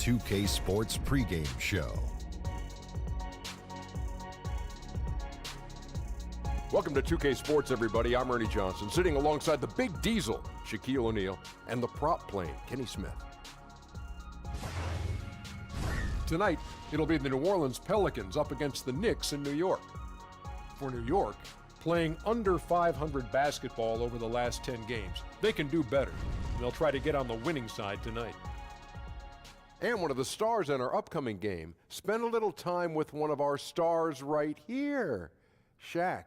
2K Sports pregame show. Welcome to 2K Sports, everybody. I'm Ernie Johnson, sitting alongside the Big Diesel, Shaquille O'Neal, and the prop plane, Kenny Smith. Tonight, it'll be the New Orleans Pelicans up against the Knicks in New York. For New York, playing under 500 basketball over the last 10 games, they can do better. They'll try to get on the winning side tonight. And one of the stars in our upcoming game spent a little time with one of our stars right here. Shaq,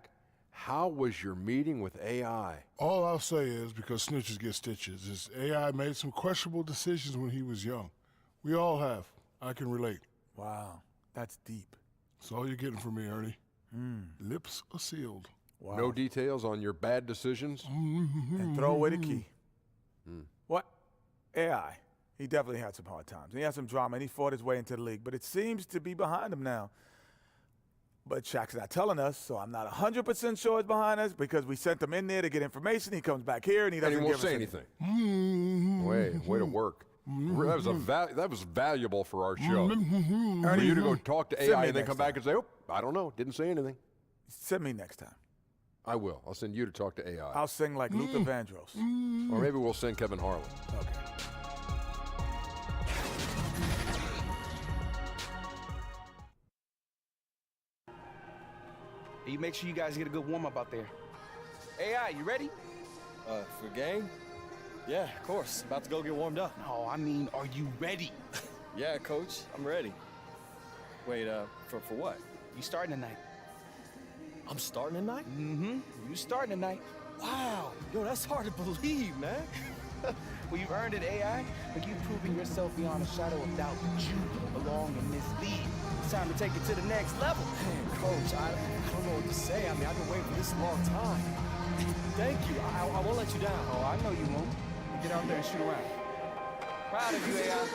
how was your meeting with AI? All I'll say is, because snitches get stitches, is AI made some questionable decisions when he was young. We all have. I can relate. Wow, that's deep. That's all you're getting from me, Ernie. Lips are sealed. Wow. No details on your bad decisions? And throw away the key. What? AI. He definitely had some hard times. He had some drama, and he fought his way into the league, but it seems to be behind him now. But Shaq's not telling us, so I'm not 100% sure it's behind us because we sent him in there to get information. He comes back here, and he doesn't And he give won't us say anything. Way to work. That was valuable for our show. For you to go talk to AI and then come back and say, oh, I don't know, didn't say anything. Send me next time. I will. I'll send you to talk to AI. I'll sing like Luther Vandross. Or maybe we'll send Kevin Harlan. Okay. Hey, you make sure you guys get a good warm-up out there. AI, you ready? For game? Yeah, of course. About to go get warmed up. No, I mean, are you ready? Yeah, coach, I'm ready. Wait, for what? You starting tonight. I'm starting tonight? Mm-hmm. You starting tonight. Wow, yo, that's hard to believe, man. Well, you've earned it, AI, but you've proven yourself beyond a shadow of doubt that you belong in this league. It's time to take it to the next level. Man, coach, I don't know what to say. I mean, I've been waiting for this a long time. Thank you. I won't let you down. Oh, I know you won't. Get out there and shoot around. Proud of you, AI.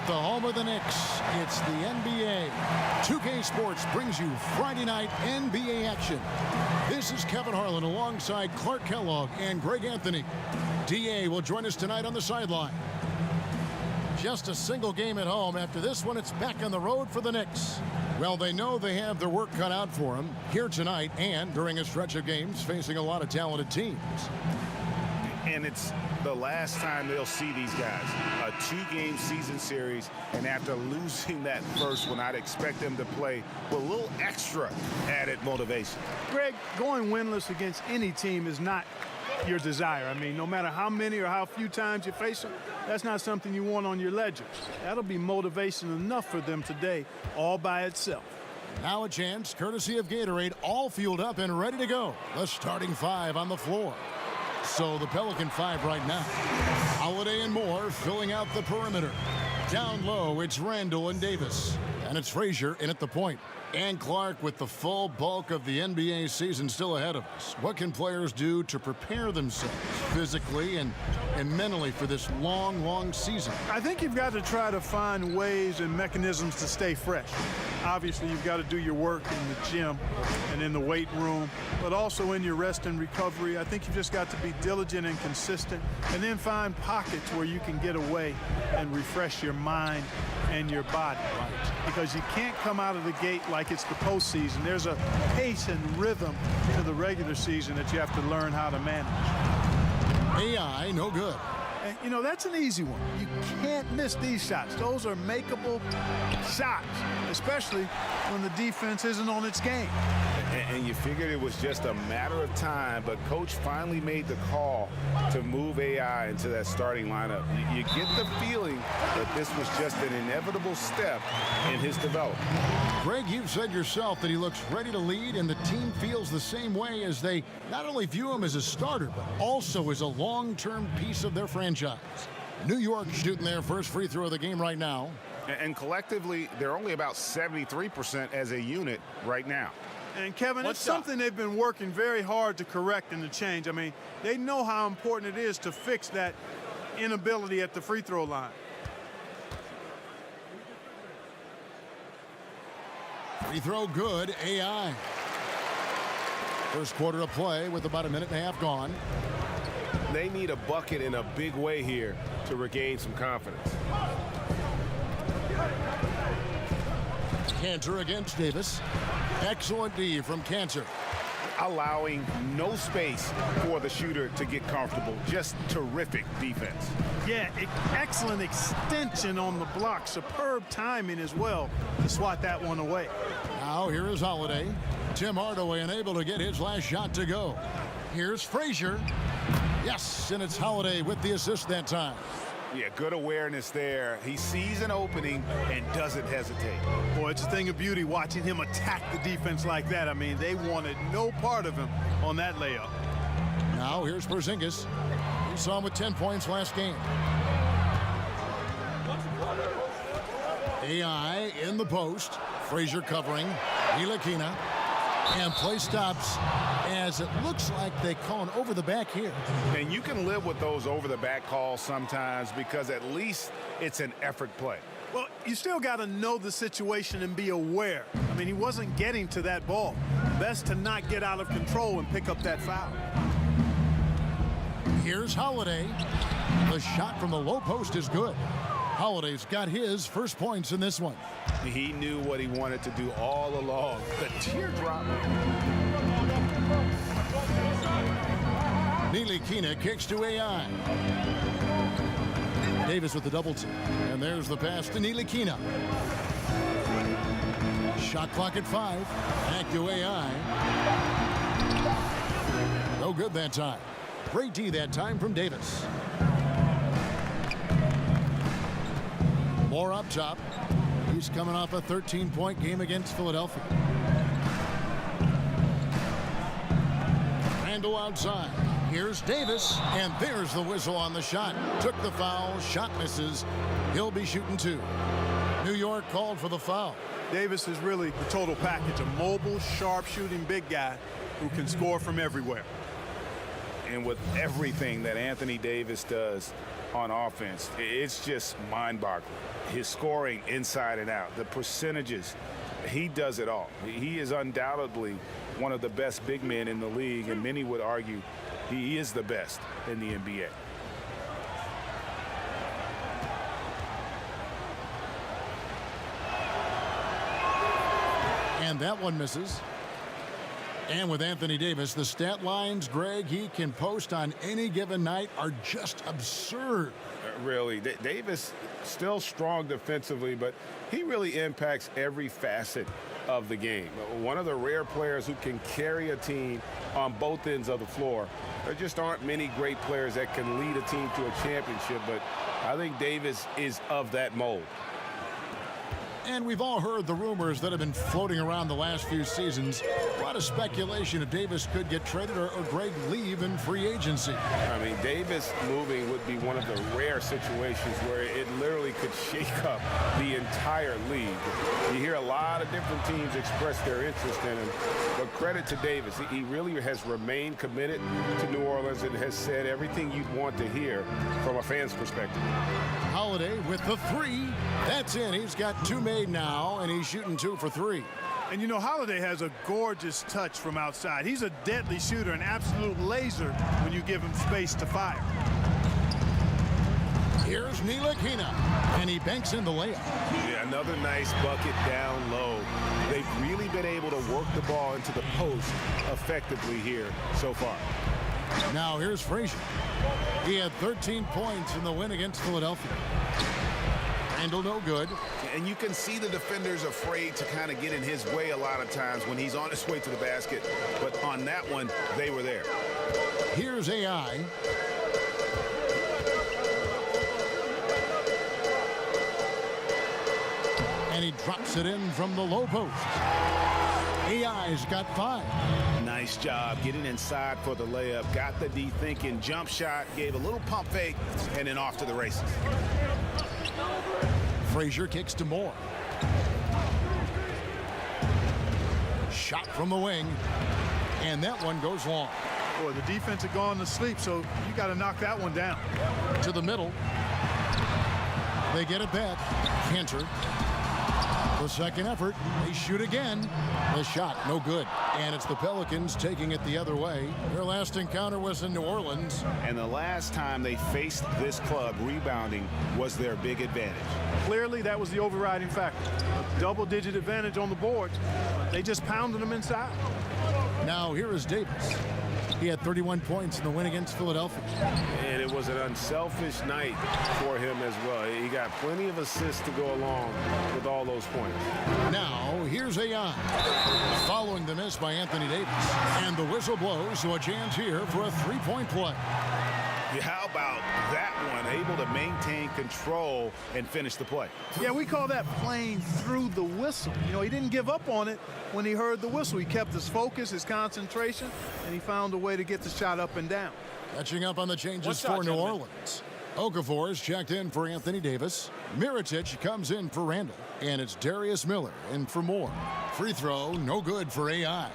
at the home of the Knicks. It's the NBA. 2K Sports brings you Friday night NBA action. This is Kevin Harlan alongside Clark Kellogg and Greg Anthony. DA will join us tonight on the sideline. Just a single game at home. After this one, it's back on the road for the Knicks. Well, they know they have their work cut out for them here tonight and during a stretch of games facing a lot of talented teams. And it's the last time they'll see these guys. A 2-game season series, and after losing that first one, I'd expect them to play with a little extra added motivation. Greg, going winless against any team is not your desire. I mean, no matter how many or how few times you face them, that's not something you want on your ledger. That'll be motivation enough for them today all by itself. Now a chance, courtesy of Gatorade, all fueled up and ready to go. The starting 5 on the floor. So the Pelican 5 right now. Holiday and Moore filling out the perimeter. Down low, it's Randall and Davis. And it's Frazier in at the point. And Clark with the full bulk of the NBA season still ahead of us. What can players do to prepare themselves physically and mentally for this long, long season? I think you've got to try to find ways and mechanisms to stay fresh. Obviously, you've got to do your work in the gym and in the weight room, but also in your rest and recovery. I think you've just got to be diligent and consistent, and then find pockets where you can get away and refresh your mind and your body. Because you can't come out of the gate like it's the postseason. There's a pace and rhythm to the regular season that you have to learn how to manage. AI, no good. And, you know, that's an easy one. You can't miss these shots. Those are makeable shots, especially when the defense isn't on its game. And you figured it was just a matter of time, but Coach finally made the call to move AI into that starting lineup. You get the feeling that this was just an inevitable step in his development. Greg, you've said yourself that he looks ready to lead, and the team feels the same way as they not only view him as a starter, but also as a long-term piece of their franchise. New York shooting their first free throw of the game right now. And collectively, they're only about 73% as a unit right now. And, Kevin, it's something they've been working very hard to correct and to change. I mean, they know how important it is to fix that inability at the free throw line. Free throw good, AI. First quarter of play with about a minute and a half gone. They need a bucket in a big way here to regain some confidence. Cantor against Davis. Excellent D from Cantor. Allowing no space for the shooter to get comfortable. Just terrific defense. Yeah, excellent extension on the block. Superb timing as well to swat that one away. Now here is Holiday. Tim Hardaway unable to get his last shot to go. Here's Frazier. Yes, and it's Holiday with the assist that time. Yeah, good awareness there. He sees an opening and doesn't hesitate. Boy, it's a thing of beauty watching him attack the defense like that. I mean, they wanted no part of him on that layup. Now here's Porzingis. We saw him with 10 points last game. AI in the post. Frazier covering. Ntilikina. And play stops as it looks like they call an over the back here. And you can live with those over the back calls sometimes because at least it's an effort play. Well, you still got to know the situation and be aware. I mean, he wasn't getting to that ball. Best to not get out of control and pick up that foul. Here's Holiday. The shot from the low post is good. Holiday's got his first points in this one. He knew what he wanted to do all along. The teardrop. Ntilikina kicks to AI. Davis with the double team. And there's the pass to Ntilikina. Shot clock at 5. Back to AI. No good that time. Great D that time from Davis. More up top. He's coming off a 13-point game against Philadelphia. Randall outside. Here's Davis, and there's the whistle on the shot. Took the foul, shot misses. He'll be shooting 2. New York called for the foul. Davis is really the total package, a mobile, sharp-shooting big guy who can score from everywhere. And with everything that Anthony Davis does on offense, it's just mind-boggling. His scoring inside and out, the percentages, he does it all. He is undoubtedly one of the best big men in the league, and many would argue he is the best in the NBA. And that one misses. And with Anthony Davis, the stat lines, Greg, he can post on any given night are just absurd. Really, Davis still strong defensively, but he really impacts every facet of the game. One of the rare players who can carry a team on both ends of the floor. There just aren't many great players that can lead a team to a championship, but I think Davis is of that mold. And we've all heard the rumors that have been floating around the last few seasons. A lot of speculation if Davis could get traded or Greg leave in free agency. I mean, Davis moving would be one of the rare situations where it literally could shake up the entire league. You hear a lot of different teams express their interest in him, but credit to Davis. He really has remained committed to New Orleans and has said everything you'd want to hear from a fan's perspective. Holiday with the three. That's in. He's got two made now, and he's shooting 2 for 3. And you know, Holiday has a gorgeous touch from outside. He's a deadly shooter, an absolute laser when you give him space to fire. Here's Ntilikina, and he banks in the layup. Yeah, another nice bucket down low. They've really been able to work the ball into the post effectively here so far. Now here's Frazier. He had 13 points in the win against Philadelphia. Handle no good. And you can see the defenders afraid to kind of get in his way a lot of times when he's on his way to the basket. But on that one, they were there. Here's AI. And he drops it in from the low post. AI's got 5. Nice job getting inside for the layup. Got the D thinking jump shot, gave a little pump fake, and then off to the races. Frazier kicks to Moore. Shot from the wing. And that one goes long. Boy, the defense had gone to sleep, so you got to knock that one down. To the middle. They get it back. Cantor. The second effort. They shoot again. The shot, no good. And it's the Pelicans taking it the other way. Their last encounter was in New Orleans. And the last time they faced this club, rebounding was their big advantage. Clearly, that was the overriding factor. A double-digit advantage on the boards. They just pounded them inside. Now here is Davis. He had 31 points in the win against Philadelphia. And it was an unselfish night for him as well. He got plenty of assists to go along with all those points. Now, here's AI. Following the miss by Anthony Davis. And the whistle blows, so a chance here for a three-point play. Yeah, how about that one? Able to maintain control and finish the play. Yeah, we call that playing through the whistle. You know, he didn't give up on it when he heard the whistle. He kept his focus, his concentration, and he found a way to get the shot up and down. Catching up on the changes for New Orleans. Okafor is checked in for Anthony Davis. Mirotic comes in for Randall. And it's Darius Miller in for Moore. Free throw, no good for AI.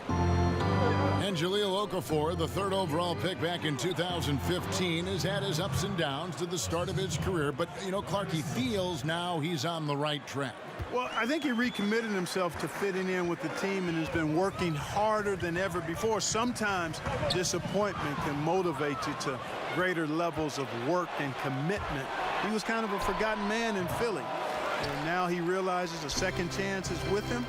And Jahlil Okafor, the 3rd overall pick back in 2015, has had his ups and downs to the start of his career. But, you know, Clark, he feels now he's on the right track. Well, I think he recommitted himself to fitting in with the team and has been working harder than ever before. Sometimes disappointment can motivate you to greater levels of work and commitment. He was kind of a forgotten man in Philly. And now he realizes a second chance is with him,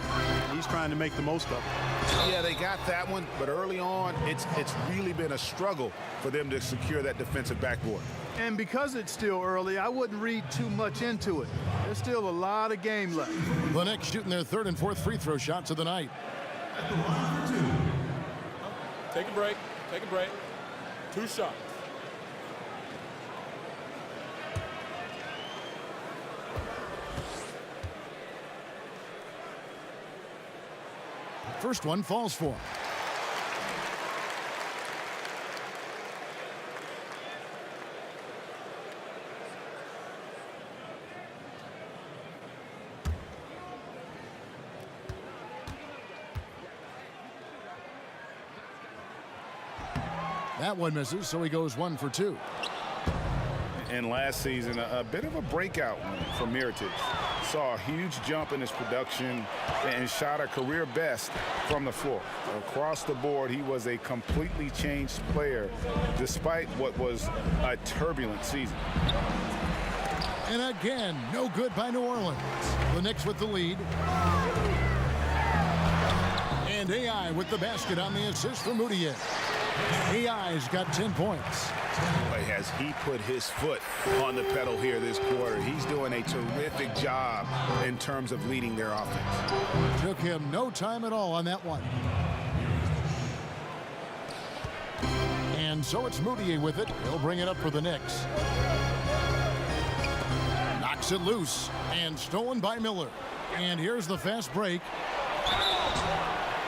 and he's trying to make the most of it. Yeah, they got that one, but early on, it's really been a struggle for them to secure that defensive backboard. And because it's still early, I wouldn't read too much into it. There's still a lot of game left. The Knicks shooting their 3rd and 4th free throw shots of the night. Take a break. Take a break. 2 shots. First one falls for him. That one misses, so he goes 1 for 2. And last season, a bit of a breakout for Mirotic. Saw a huge jump in his production and shot a career best from the floor. Across the board, he was a completely changed player despite what was a turbulent season. And again, no good by New Orleans. The Knicks with the lead. And AI with the basket on the assist for Moutier. AI's got 10 points. Boy, has he put his foot on the pedal here this quarter. He's doing a terrific job in terms of leading their offense. Took him no time at all on that one. And so it's Moutier with it. He'll bring it up for the Knicks. Knocks it loose and stolen by Miller. And here's the fast break.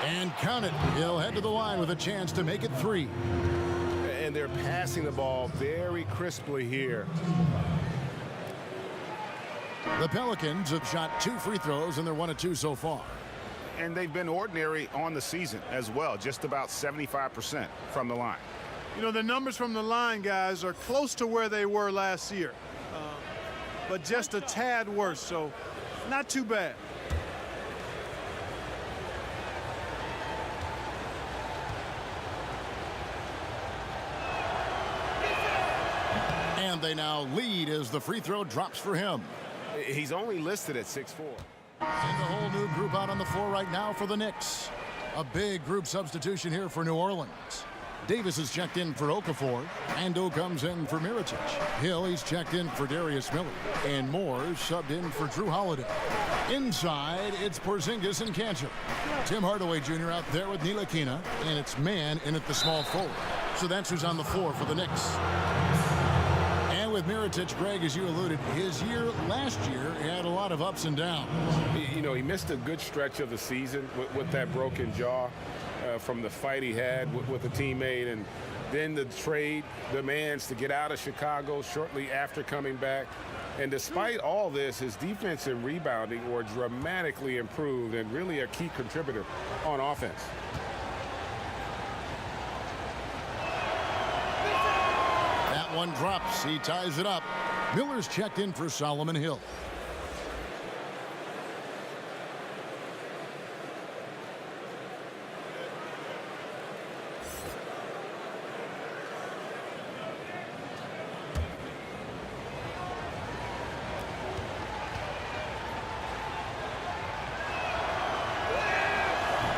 And count it. He'll head to the line with a chance to make it 3. And they're passing the ball very crisply here. The Pelicans have shot 2 free throws, and they're 1 of 2 so far. And they've been ordinary on the season as well, just about 75% from the line. You know, the numbers from the line, guys, are close to where they were last year, but just a tad worse, so not too bad. And they now lead as the free throw drops for him. He's only listed at 6'4". And the whole new group out on the floor right now for the Knicks. A big group substitution here for New Orleans. Davis is checked in for Okafor. Ando comes in for Mirotic. Hill, he's checked in for Darius Miller. And Moore subbed in for Drew Holiday. Inside, it's Porzingis and Cantor. Tim Hardaway Jr. out there with Ntilikina. And it's Mann in at the small forward. So that's who's on the floor for the Knicks. And with Mirotic, Greg, as you alluded, his year last year had a lot of ups and downs. You know, he missed a good stretch of the season with that broken jaw from the fight he had with a teammate, and then the trade demands to get out of Chicago shortly after coming back. And despite all this, his defense and rebounding were dramatically improved and really a key contributor on offense. That one drops. He ties it up. Miller's checked in for Solomon Hill.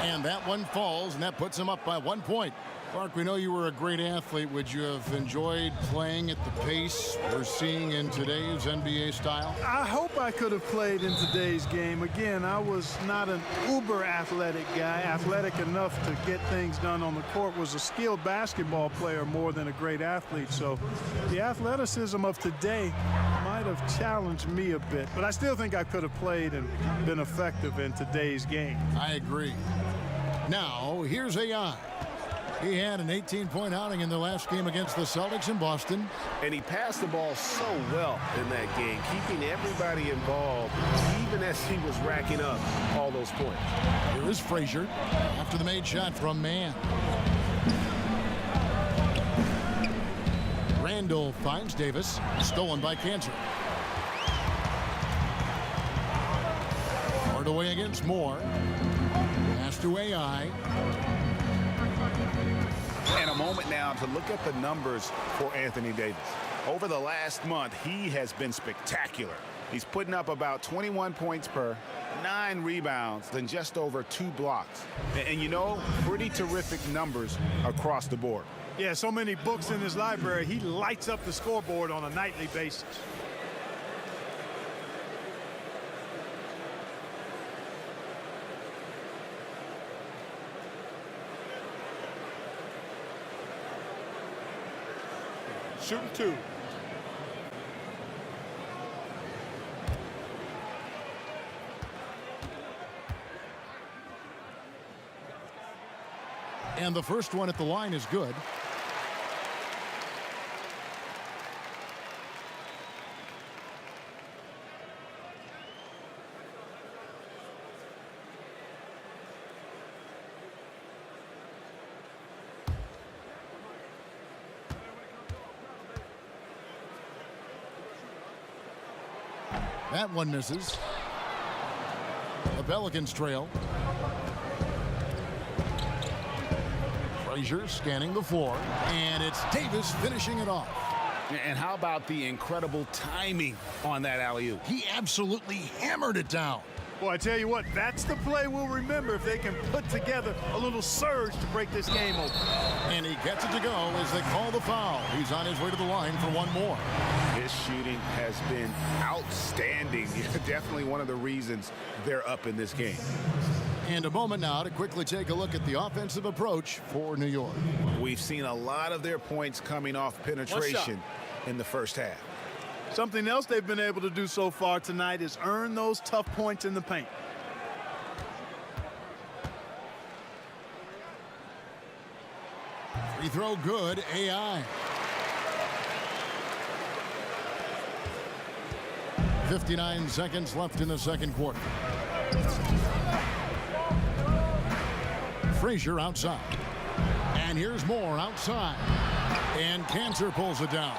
And that one falls, and that puts him up by 1 point. Clark, we know you were a great athlete. Would you have enjoyed playing at the pace we're seeing in today's NBA style? I hope I could have played in today's game. Again, I was not an uber athletic guy, athletic enough to get things done on the court, was a skilled basketball player more than a great athlete. So the athleticism of today might have challenged me a bit, but I still think I could have played and been effective in today's game. I agree. Now, here's AI. He had an 18-point outing in the last game against the Celtics in Boston. And he passed the ball so well in that game, keeping everybody involved, even as he was racking up all those points. Here is Frazier after the made shot from Mann. Randall finds Davis, stolen by Cantor. Hardaway against Moore. Pass to AI. And a moment now to look at the numbers for Anthony Davis. Over the last month, he has been spectacular. He's putting up about 21 points per, 9 rebounds, then just over 2 blocks. And you know, pretty terrific numbers across the board. Yeah, so many books in his library. He lights up the scoreboard on a nightly basis. Shooting 2. And the first one at the line is good. That one misses. The Pelicans trail. Frazier scanning the floor, and it's Davis finishing it off. And how about the incredible timing on that alley-oop? He absolutely hammered it down. Well, I tell you what, that's the play we'll remember if they can put together a little surge to break this game open. And he gets it to go as they call the foul. He's on his way to the line for one more. His shooting has been outstanding. Definitely one of the reasons they're up in this game. And a moment now to quickly take a look at the offensive approach for New York. We've seen a lot of their points coming off penetration in the first half. Something else they've been able to do so far tonight is earn those tough points in the paint. Free throw good, AI. 59 seconds left in the second quarter. Frazier outside. And here's Moore outside. And Cantor pulls it down.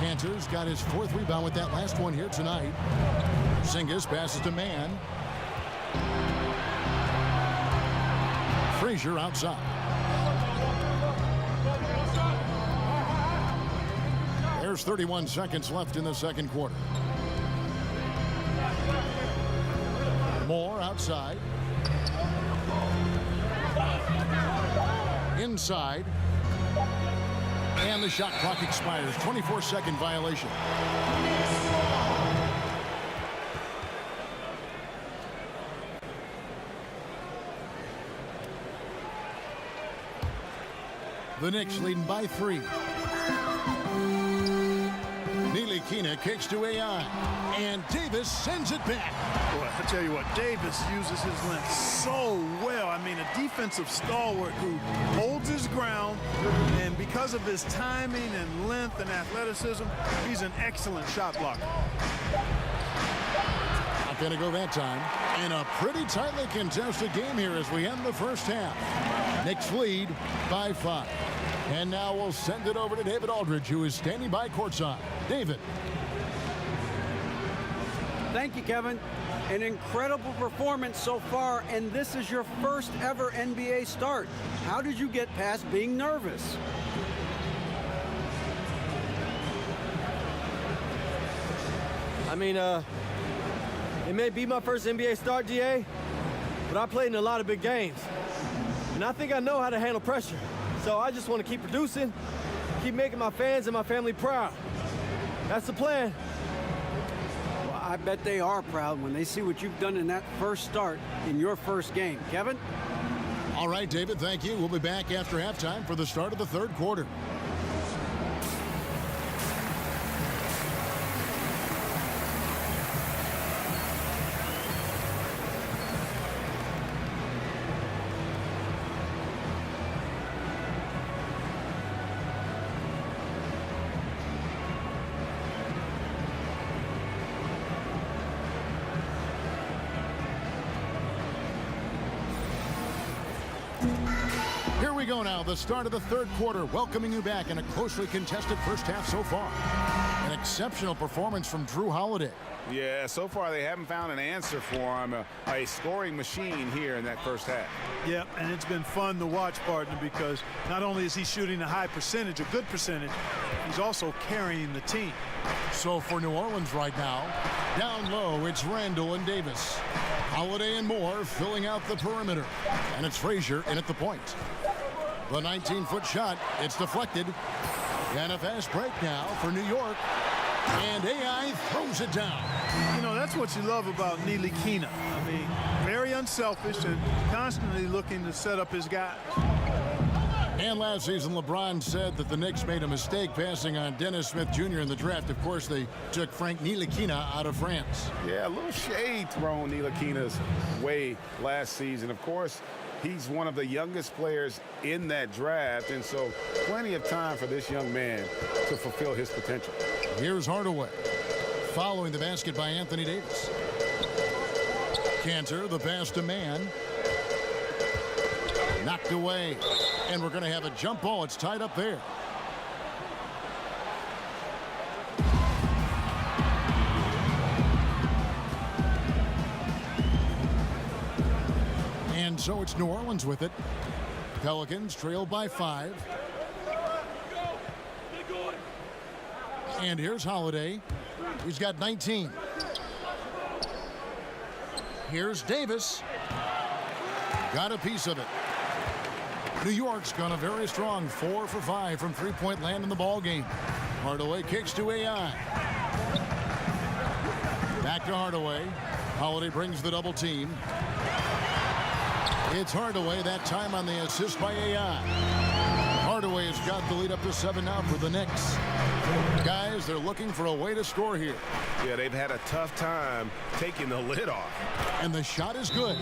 Cantor's got his fourth rebound with that last one here tonight. Porzingis passes to Mann. Frazier outside. There's 31 seconds left in the second quarter. Moore outside. Inside. And the shot clock expires. 24-second violation. The Knicks leading by 3. Ntilikina kicks to AI. And Davis sends it back. Boy, I tell you what, Davis uses his length so well. I mean, a defensive stalwart who holds his ground, and because of his timing and length and athleticism, he's an excellent shot blocker. Not going to go that time. And a pretty tightly contested game here as we end the first half. Knicks lead by 5. And now we'll send it over to David Aldridge, who is standing by courtside. David. Thank you, Kevin. An incredible performance so far, and this is your first ever NBA start. How did you get past being nervous? I mean, it may be my first NBA start, GA, but I played in a lot of big games. And I think I know how to handle pressure. So I just want to keep producing, keep making my fans and my family proud. That's the plan. Well, I bet they are proud when they see what you've done in that first start in your first game. Kevin? All right, David, thank you. We'll be back after halftime for the start of the third quarter. Here we go now, the start of the third quarter, welcoming you back in a closely contested first half so far. An exceptional performance from Drew Holiday. Yeah, so far they haven't found an answer for him, a scoring machine here in that first half. Yeah, and it's been fun to watch, partner, because not only is he shooting a high percentage, a good percentage, he's also carrying the team. So for New Orleans right now, down low, it's Randall and Davis. Holiday and Moore filling out the perimeter. And it's Frazier in at the point. The 19-foot shot, it's deflected. And a fast break now for New York. And AI throws it down. You know, that's what you love about Ntilikina. I mean, very unselfish and constantly looking to set up his guys. And last season, LeBron said that the Knicks made a mistake passing on Dennis Smith Jr. in the draft. Of course, they took Frank Ntilikina out of France. Yeah, a little shade thrown Ntilikina's way last season. Of course, he's one of the youngest players in that draft, and so plenty of time for this young man to fulfill his potential. Here's Hardaway, following the basket by Anthony Davis. Cantor, the pass to Mann. Knocked away, and we're going to have a jump ball. It's tied up there. And so it's New Orleans with it. Pelicans trail by 5. And here's Holiday. He's got 19. Here's Davis. Got a piece of it. New York's gone a very strong 4 for 5 from three-point land in the ball game. Hardaway kicks to AI. Back to Hardaway. Holiday brings the double team. It's Hardaway that time on the assist by AI. Hardaway has got the lead up to 7 now for the Knicks. Guys, they're looking for a way to score here. Yeah, they've had a tough time taking the lid off. And the shot is good.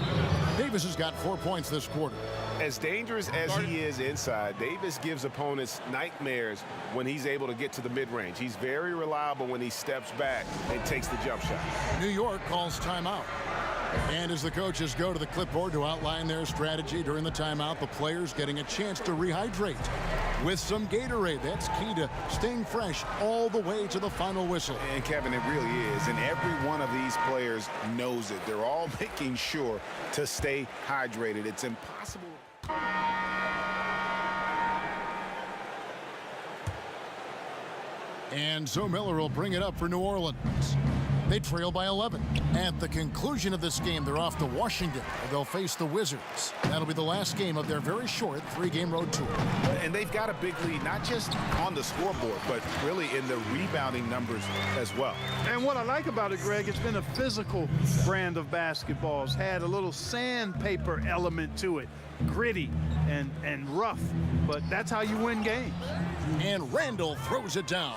Davis has got 4 points this quarter. As dangerous as he is inside, Davis gives opponents nightmares when he's able to get to the mid-range. He's very reliable when he steps back and takes the jump shot. New York calls timeout. And as the coaches go to the clipboard to outline their strategy during the timeout, the players getting a chance to rehydrate with some Gatorade. That's key to staying fresh all the way to the final whistle. And Kevin, it really is. And every one of these players knows it. They're all making sure to stay hydrated. It's impossible. And so Miller will bring it up for New Orleans. They trail by 11. At the conclusion of this game, they're off to Washington, where they'll face the Wizards. That'll be the last game of their very short 3-game road tour. And they've got a big lead, not just on the scoreboard, but really in the rebounding numbers as well. And what I like about it, Greg, it's been a physical brand of basketball. It's had a little sandpaper element to it, gritty and rough, but that's how you win games. And Randall throws it down.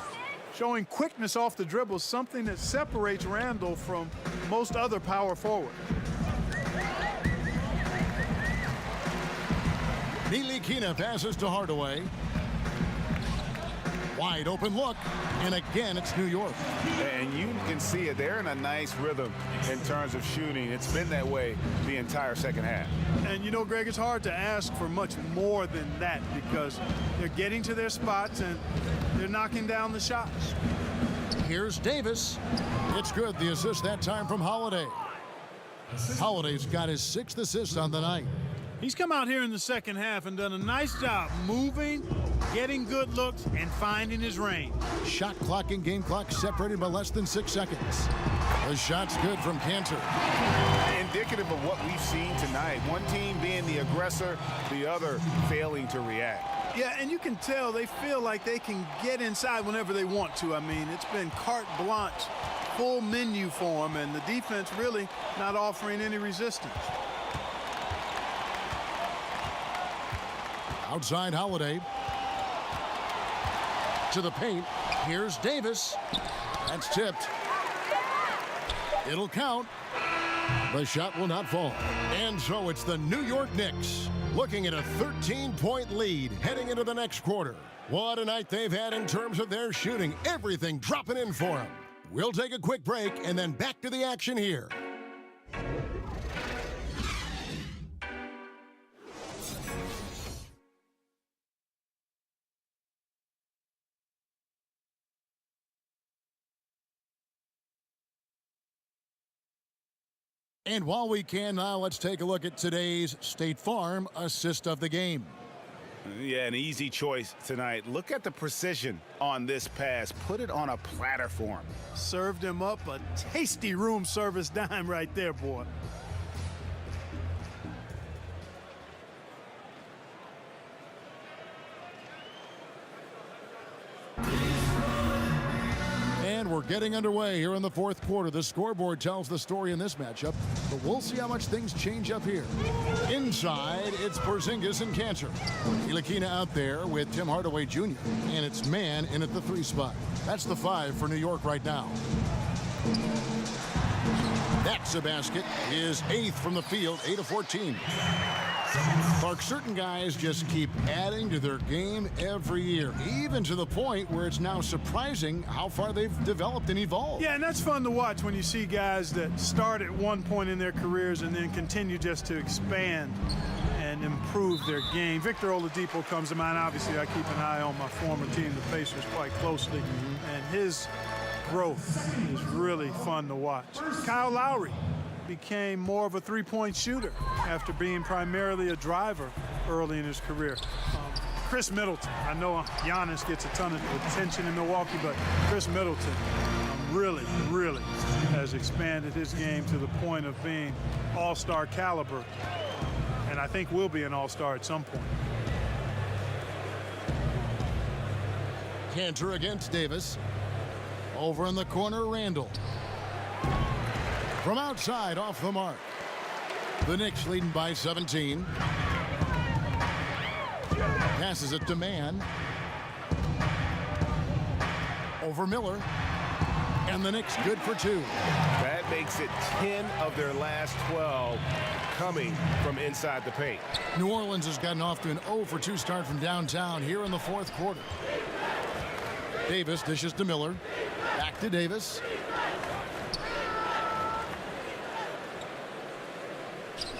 Showing quickness off the dribble, something that separates Randall from most other power forward. Ntilikina passes to Hardaway. Wide open look, and again it's New York. And you can see it. They're in a nice rhythm in terms of shooting. It's been that way the entire second half. And you know, Greg, it's hard to ask for much more than that because they're getting to their spots and they're knocking down the shots. Here's Davis. It's good. The assist that time from Holiday. Holiday's got his 6th assist on the night. He's come out here in the second half and done a nice job moving, getting good looks, and finding his range. Shot clock and game clock separated by less than 6 seconds. The shot's good from Cantor. Indicative of what we've seen tonight. One team being the aggressor, the other failing to react. Yeah, and you can tell they feel like they can get inside whenever they want to. I mean, it's been carte blanche, full menu for them, and the defense really not offering any resistance. Outside Holiday. To the paint. Here's Davis. That's tipped. It'll count. The shot will not fall. And so it's the New York Knicks looking at a 13-point lead heading into the next quarter. What a night they've had in terms of their shooting. Everything dropping in for them. We'll take a quick break and then back to the action here. And while we can now, let's take a look at today's State Farm assist of the game. Yeah, an easy choice tonight. Look at the precision on this pass. Put it on a platter for him. Served him up a tasty room service dime right there, boy. And we're getting underway here in the fourth quarter. The scoreboard tells the story in this matchup, but we'll see how much things change up here. Inside, it's Porzingis and Cantor. Ntilikina out there with Tim Hardaway Jr. And it's Man in at the 3 spot. That's the 5 for New York right now. That's a basket. His 8th from the field, 8 of 14. Clark, certain guys just keep adding to their game every year, even to the point where it's now surprising how far they've developed and evolved. Yeah, and that's fun to watch when you see guys that start at one point in their careers and then continue just to expand and improve their game. Victor Oladipo comes to mind. Obviously, I keep an eye on my former team, the Pacers, quite closely, and his growth is really fun to watch. Kyle Lowry became more of a three-point shooter after being primarily a driver early in his career. Chris Middleton, I know Giannis gets a ton of attention in Milwaukee, but Chris Middleton really has expanded his game to the point of being all-star caliber, and I think will be an all-star at some point. Cantor against Davis. Over in the corner, Randall. From outside, off the mark. The Knicks leading by 17. Passes it to Mann. Over Miller. And the Knicks good for 2. That makes it 10 of their last 12 coming from inside the paint. New Orleans has gotten off to an 0 for 2 start from downtown here in the fourth quarter. Davis dishes to Miller. Back to Davis.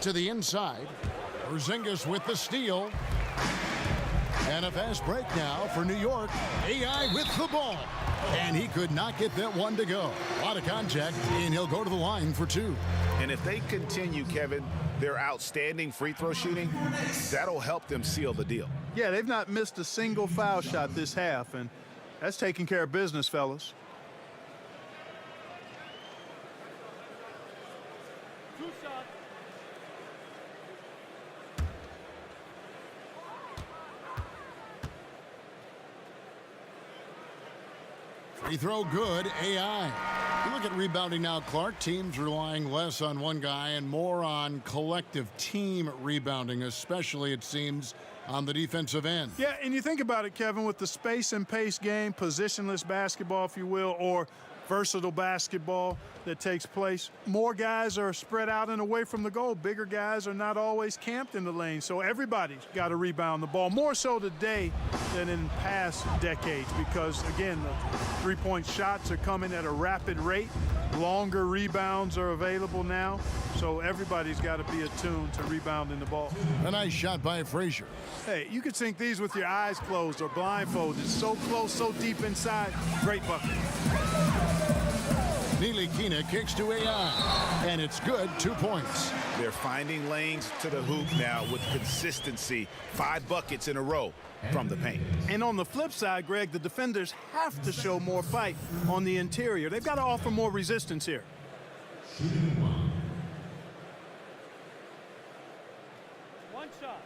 To the inside. Porzingis with the steal. And a fast break now for New York. AI with the ball. And he could not get that one to go. A lot of contact, and he'll go to the line for 2. And if they continue, Kevin, their outstanding free throw shooting, that'll help them seal the deal. Yeah, they've not missed a single foul shot this half, and that's taking care of business, fellas. Free throw good, AI. You look at rebounding now, Clark. Teams relying less on one guy and more on collective team rebounding, especially, it seems, on the defensive end. Yeah, and you think about it, Kevin, with the space and pace game, positionless basketball, if you will, or versatile basketball that takes place, more guys are spread out and away from the goal. Bigger guys are not always camped in the lane, so everybody's got to rebound the ball, more so today than in past decades, because, again, the three-point shots are coming at a rapid rate. Longer rebounds are available now, so everybody's got to be attuned to rebounding the ball. A nice shot by Frazier. Hey, you could sink these with your eyes closed or blindfolded. So close, so deep inside. Great bucket. Ntilikina kicks to AI, and it's good, 2 points. They're finding lanes to the hoop now with consistency. 5 buckets in a row from the paint. And on the flip side, Greg, the defenders have to show more fight on the interior. They've got to offer more resistance here. One shot.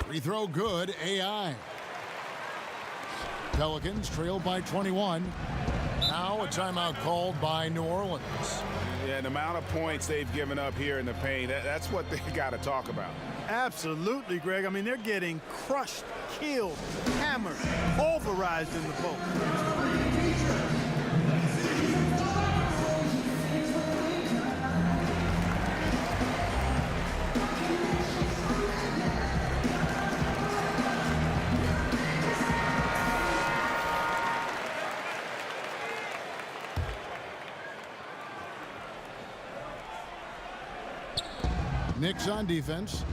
Free throw good, AI. Pelicans trail by 21. Now a timeout called by New Orleans. Yeah, the amount of points they've given up here in the paint, that's what they got to talk about. Absolutely, Greg. I mean, they're getting crushed, killed, hammered, pulverized in the post. Knicks on defense.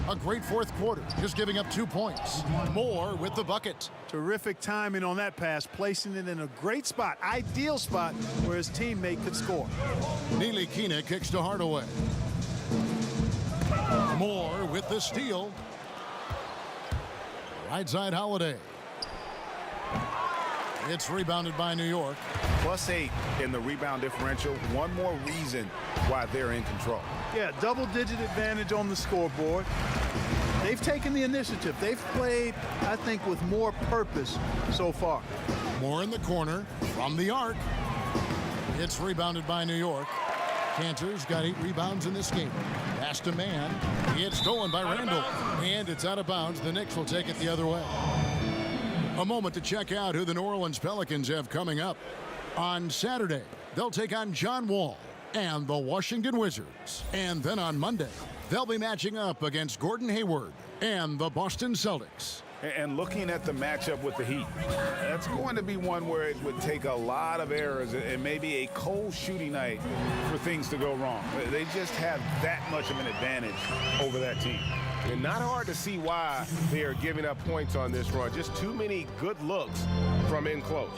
A great fourth quarter, just giving up 2 points. Moore with the bucket. Terrific timing on that pass, placing it in a great spot, ideal spot where his teammate could score. Ntilikina kicks to Hardaway. Moore with the steal. Right side Holiday. It's rebounded by New York. +8 in the rebound differential. One more reason why they're in control. Yeah, double-digit advantage on the scoreboard. They've taken the initiative. They've played, I think, with more purpose so far. Moore in the corner from the arc. It's rebounded by New York. Cantor's got 8 rebounds in this game. Pass to Mann. It's stolen by Randall. And it's out of bounds. The Knicks will take it the other way. A moment to check out who the New Orleans Pelicans have coming up. On Saturday, they'll take on John Wall and the Washington Wizards. And then on Monday, they'll be matching up against Gordon Hayward and the Boston Celtics. And looking at the matchup with the Heat, that's going to be one where it would take a lot of errors and maybe a cold shooting night for things to go wrong. They just have that much of an advantage over that team. And not hard to see why they are giving up points on this run. Just too many good looks from in close.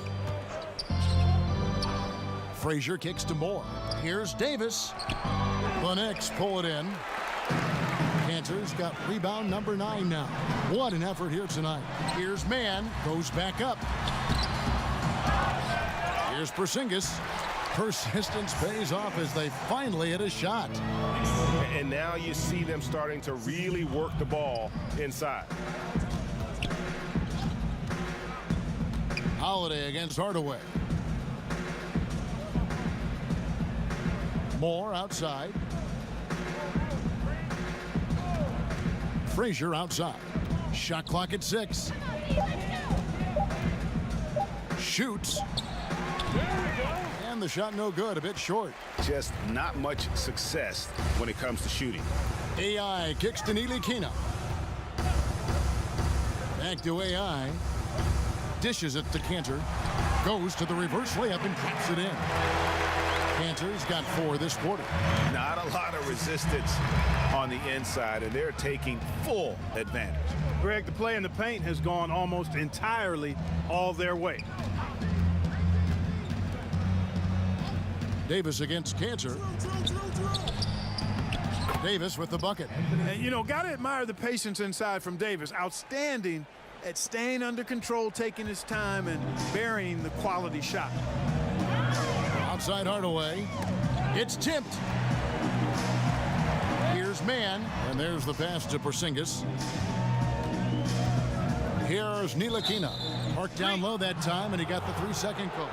Frazier kicks to Moore. Here's Davis. The Knicks pull it in. Cantor's got rebound number 9 now. What an effort here tonight. Here's Mann. Goes back up. Here's Porzingis. Persistence pays off as they finally hit a shot. And now you see them starting to really work the ball inside. Holiday against Hardaway. Moore outside. Frazier outside. Shot clock at 6. Shoots. And the shot no good, a bit short. Just not much success when it comes to shooting. AI kicks to Ntilikina. Back to AI. Dishes it to Cantor. Goes to the reverse layup and drops it in. Cantor's got 4 this quarter. Not a lot of resistance on the inside, and they're taking full advantage. Greg, the play in the paint has gone almost entirely all their way. Davis against Cantor. Davis with the bucket. And, you know, got to admire the patience inside from Davis. Outstanding at staying under control, taking his time, and burying the quality shot. Outside Hardaway. It's tipped. Here's Mann. And there's the pass to Porzingis. Here's Ntilikina. Mark down low that time, and he got the 3-second call.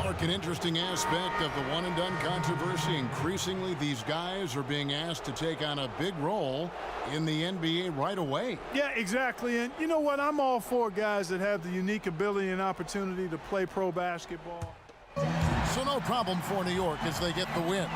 Mark, an interesting aspect of the one-and-done controversy. Increasingly, these guys are being asked to take on a big role in the NBA right away. Yeah, exactly. And you know what? I'm all for guys that have the unique ability and opportunity to play pro basketball. So no problem for New York as they get the win.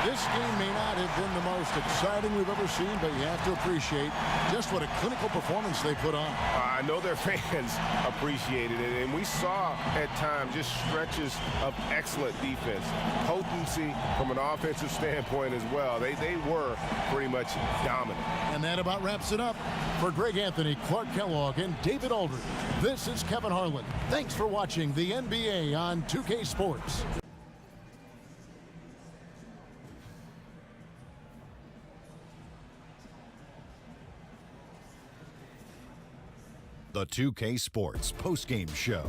This game may not have been the most exciting we've ever seen, but you have to appreciate just what a clinical performance they put on. I know their fans appreciated it, and we saw at times just stretches of excellent defense, potency from an offensive standpoint as well. They were pretty much dominant. And that about wraps it up. For Greg Anthony, Clark Kellogg, and David Aldridge, this is Kevin Harlan. Thanks for watching the NBA on 2K Sports. The 2K Sports postgame show.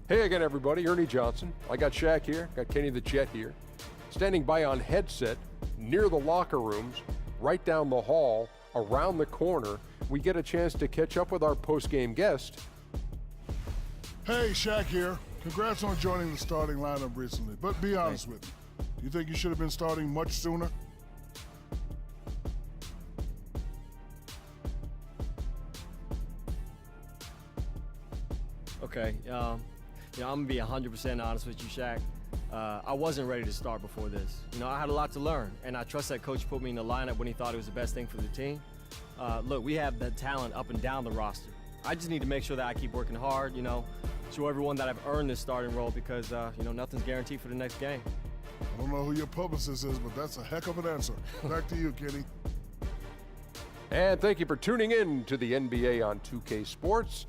Hey again, everybody. Ernie Johnson. I got Shaq here. Got Kenny the Jet here. Standing by on headset near the locker rooms, right down the hall, around the corner. We get a chance to catch up with our postgame guest. Hey, Shaq here. Congrats on joining the starting lineup recently, but be honest with me. Do you think you should have been starting much sooner? Okay, I'm gonna be 100% honest with you, Shaq. I wasn't ready to start before this. I had a lot to learn, and I trust that coach put me in the lineup when he thought it was the best thing for the team. Look, we have the talent up and down the roster. I just need to make sure that I keep working hard, show everyone that I've earned this starting role because, nothing's guaranteed for the next game. I don't know who your publicist is, but that's a heck of an answer. Back to you, Kenny. And thank you for tuning in to the NBA on 2K Sports.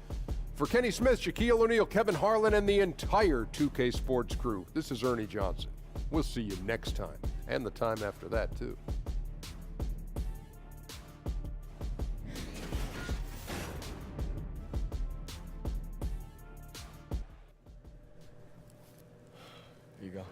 For Kenny Smith, Shaquille O'Neal, Kevin Harlan, and the entire 2K Sports crew, this is Ernie Johnson. We'll see you next time, and the time after that, too. Here you go.